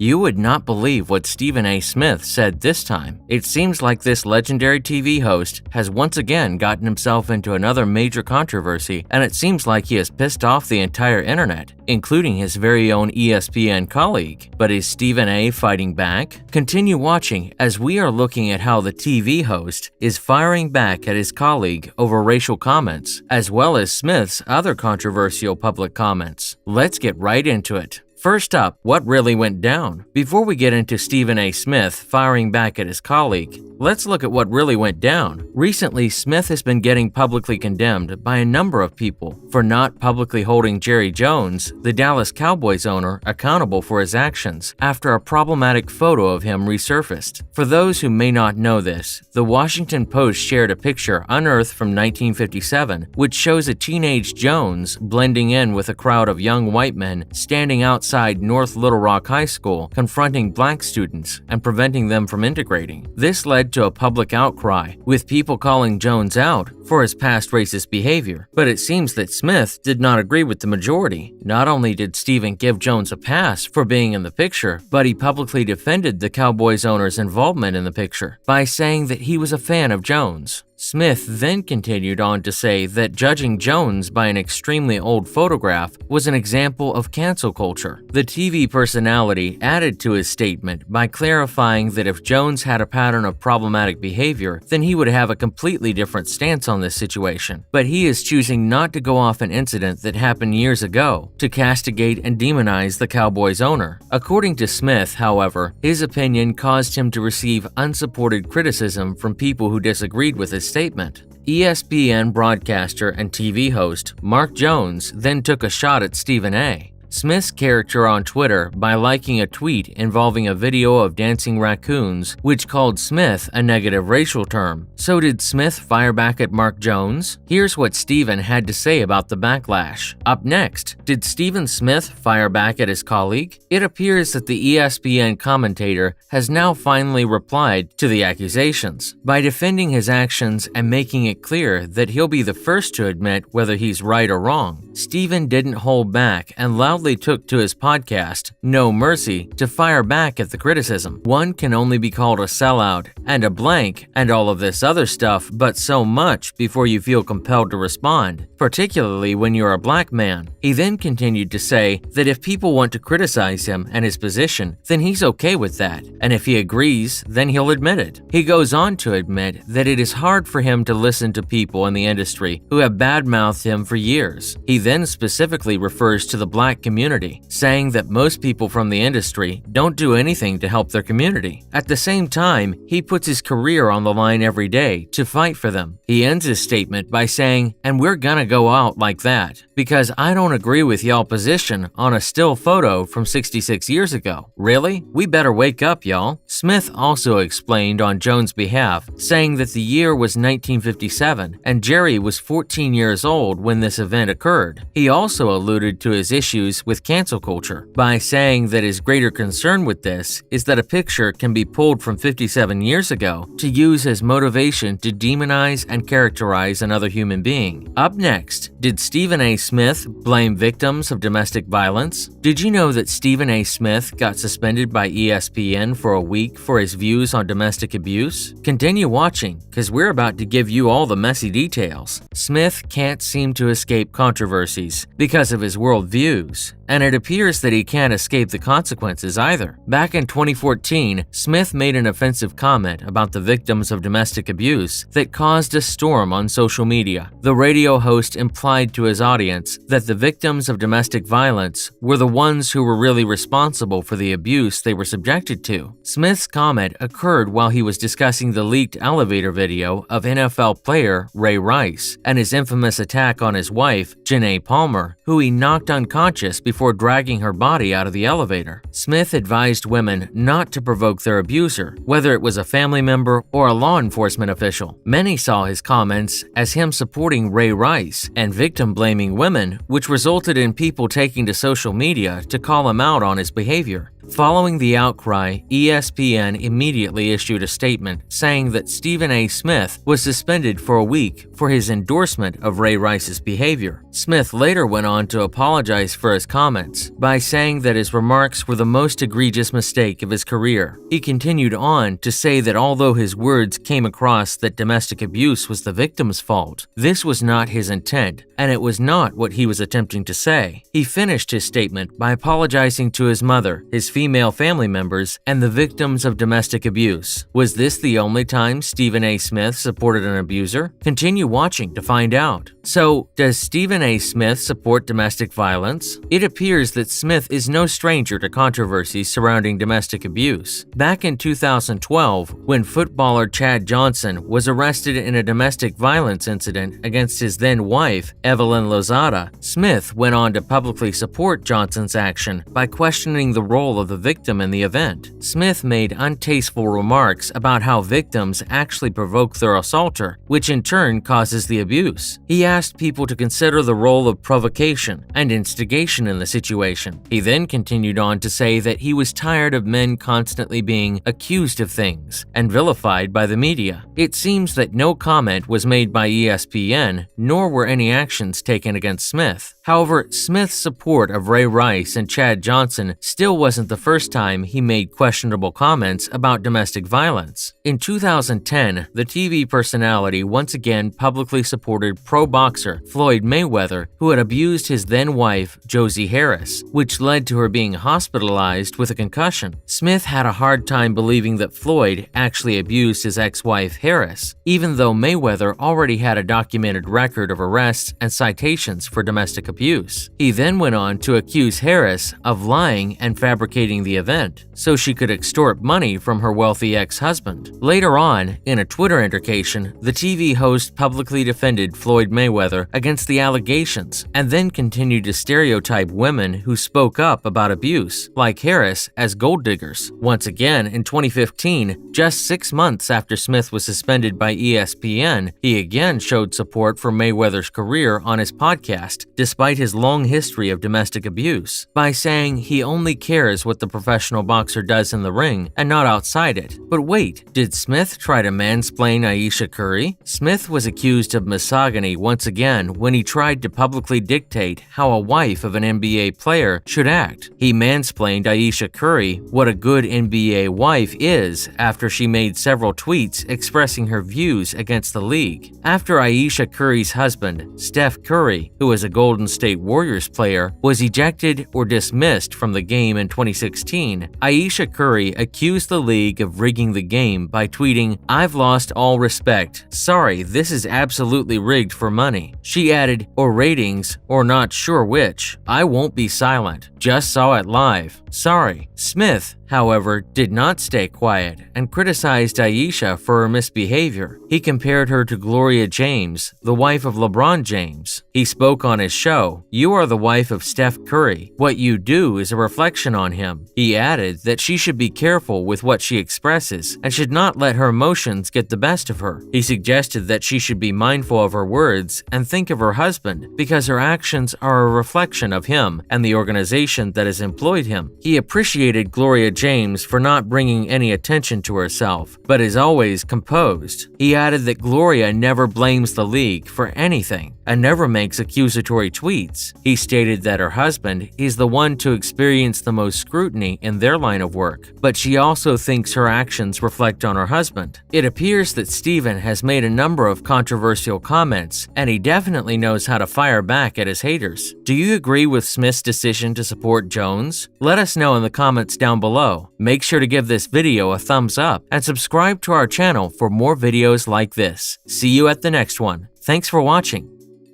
You would not believe what Stephen A. Smith said this time. It seems like this legendary TV host has once again gotten himself into another major controversy, and it seems like he has pissed off the entire internet, including his very own ESPN colleague. But is Stephen A. fighting back? Continue watching as we are looking at how the TV host is firing back at his colleague over racial comments, as well as Smith's other controversial public comments. Let's get right into it. First up, what really went down? Before we get into Stephen A. Smith firing back at his colleague, let's look at what really went down. Recently, Smith has been getting publicly condemned by a number of people for not publicly holding Jerry Jones, the Dallas Cowboys owner, accountable for his actions after a problematic photo of him resurfaced. For those who may not know this, the Washington Post shared a picture unearthed from 1957, which shows a teenage Jones blending in with a crowd of young white men standing outside North Little Rock High School, confronting black students and preventing them from integrating. This led to a public outcry, with people calling Jones out for his past racist behavior. But it seems that Smith did not agree with the majority. Not only did Stephen give Jones a pass for being in the picture, but he publicly defended the Cowboys owner's involvement in the picture by saying that he was a fan of Jones. Smith then continued on to say that judging Jones by an extremely old photograph was an example of cancel culture. The TV personality added to his statement by clarifying that if Jones had a pattern of problematic behavior, then he would have a completely different stance on this situation. But he is choosing not to go off an incident that happened years ago to castigate and demonize the Cowboys owner. According to Smith, however, his opinion caused him to receive unsupported criticism from people who disagreed with his statement. ESPN broadcaster and TV host Mark Jones then took a shot at Stephen A. Smith's character on Twitter by liking a tweet involving a video of dancing raccoons, which called Smith a negative racial term. So did Smith fire back at Mark Jones? Here's what Stephen had to say about the backlash. Up next, did Stephen Smith fire back at his colleague? It appears that the ESPN commentator has now finally replied to the accusations by defending his actions and making it clear that he'll be the first to admit whether he's right or wrong. Stephen didn't hold back and loudly took to his podcast, No Mercy, to fire back at the criticism. One can only be called a sellout and a blank and all of this other stuff, but so much before you feel compelled to respond, particularly when you're a black man. He then continued to say that if people want to criticize him and his position, then he's okay with that, and if he agrees, then he'll admit it. He goes on to admit that it is hard for him to listen to people in the industry who have badmouthed him for years. He then specifically refers to the black community, saying that most people from the industry don't do anything to help their community. At the same time, he puts his career on the line every day to fight for them. He ends his statement by saying, "And we're gonna go out like that, because I don't agree with y'all position on a still photo from 66 years ago. Really? We better wake up, y'all." Smith also explained on Jones' behalf, saying that the year was 1957 and Jerry was 14 years old when this event occurred. He also alluded to his issues with cancel culture by saying that his greater concern with this is that a picture can be pulled from 57 years ago to use as motivation to demonize and characterize another human being. Up next, did Stephen A. Smith blame victims of domestic violence? Did you know that Stephen A. Smith got suspended by ESPN for a week for his views on domestic abuse? Continue watching, because we're about to give you all the messy details. Smith can't seem to escape controversies because of his worldviews, and it appears that he can't escape the consequences either. Back in 2014, Smith made an offensive comment about the victims of domestic abuse that caused a storm on social media. The radio host implied to his audience that the victims of domestic violence were the ones who were really responsible for the abuse they were subjected to. Smith's comment occurred while he was discussing the leaked elevator video of NFL player Ray Rice and his infamous attack on his wife, Janae Palmer, who he knocked unconscious before dragging her body out of the elevator. Smith advised women not to provoke their abuser, whether it was a family member or a law enforcement official. Many saw his comments as him supporting Ray Rice and victim-blaming women, which resulted in people taking to social media to call him out on his behavior. Following the outcry, ESPN immediately issued a statement saying that Stephen A. Smith was suspended for a week for his endorsement of Ray Rice's behavior. Smith later went on to apologize for his comments by saying that his remarks were the most egregious mistake of his career. He continued on to say that although his words came across that domestic abuse was the victim's fault, this was not his intent, and it was not what he was attempting to say. He finished his statement by apologizing to his mother, his female family members, and the victims of domestic abuse. Was this the only time Stephen A. Smith supported an abuser? Continue watching to find out. So, does Stephen A. Smith support domestic violence? It appears that Smith is no stranger to controversies surrounding domestic abuse. Back in 2012, when footballer Chad Johnson was arrested in a domestic violence incident against his then-wife, Evelyn Lozada, Smith went on to publicly support Johnson's action by questioning the role of the victim in the event. Smith made untasteful remarks about how victims actually provoke their assaulter, which in turn causes the abuse. He asked people to consider the role of provocation and instigation in the situation. He then continued on to say that he was tired of men constantly being accused of things and vilified by the media. It seems that no comment was made by ESPN, nor were any actions taken against Smith. However, Smith's support of Ray Rice and Chad Johnson still wasn't the first time he made questionable comments about domestic violence. In 2010, the TV personality once again publicly supported pro boxer Floyd Mayweather, who had abused his then-wife, Josie Harris, which led to her being hospitalized with a concussion. Smith had a hard time believing that Floyd actually abused his ex-wife Harris, even though Mayweather already had a documented record of arrests and citations for domestic abuse. He then went on to accuse Harris of lying and fabricating the event so she could extort money from her wealthy ex-husband. Later on, in a Twitter altercation, the TV host publicly defended Floyd Mayweather against the allegations and then continued to stereotype women who spoke up about abuse, like Harris, as gold diggers. Once again, in 2015, just 6 months after Smith was suspended by ESPN, he again showed support for Mayweather's career on his podcast, despite his long history of domestic abuse, by saying he only cares what the professional boxer does in the ring and not outside it. But wait, did Smith try to mansplain Ayesha Curry? Smith was accused of misogyny once again when he tried to publicly dictate how a wife of an NBA player should act. He mansplained Ayesha Curry what a good NBA wife is after she made several tweets expressing her views against the league. After Ayesha Curry's husband, Steph Curry, who is a Golden State Warriors player, was ejected or dismissed from the game in 2016, Ayesha Curry accused the league of rigging the game by tweeting, "I've lost all respect. Sorry, this is absolutely rigged for money." She added, "Or ratings, or not sure which. I won't be silent. Just saw it live. Sorry." Smith, however, did not stay quiet and criticized Ayesha for her misbehavior. He compared her to Gloria James, the wife of LeBron James. He spoke on his show, "You are the wife of Steph Curry. What you do is a reflection on him." He added that she should be careful with what she expresses and should not let her emotions get the best of her. He suggested that she should be mindful of her words and think of her husband because her actions are a reflection of him and the organization that has employed him. He appreciated Gloria James for not bringing any attention to herself, but is always composed. He added that Gloria never blames the league for anything and never makes accusatory tweets. He stated that her husband is the one to experience the most scrutiny in their line of work, but she also thinks her actions reflect on her husband. It appears that Stephen has made a number of controversial comments, and he definitely knows how to fire back at his haters. Do you agree with Smith's decision to support Jones? Let us know in the comments down below. Make sure to give this video a thumbs up and subscribe to our channel for more videos like this. See you at the next one. Thanks for watching.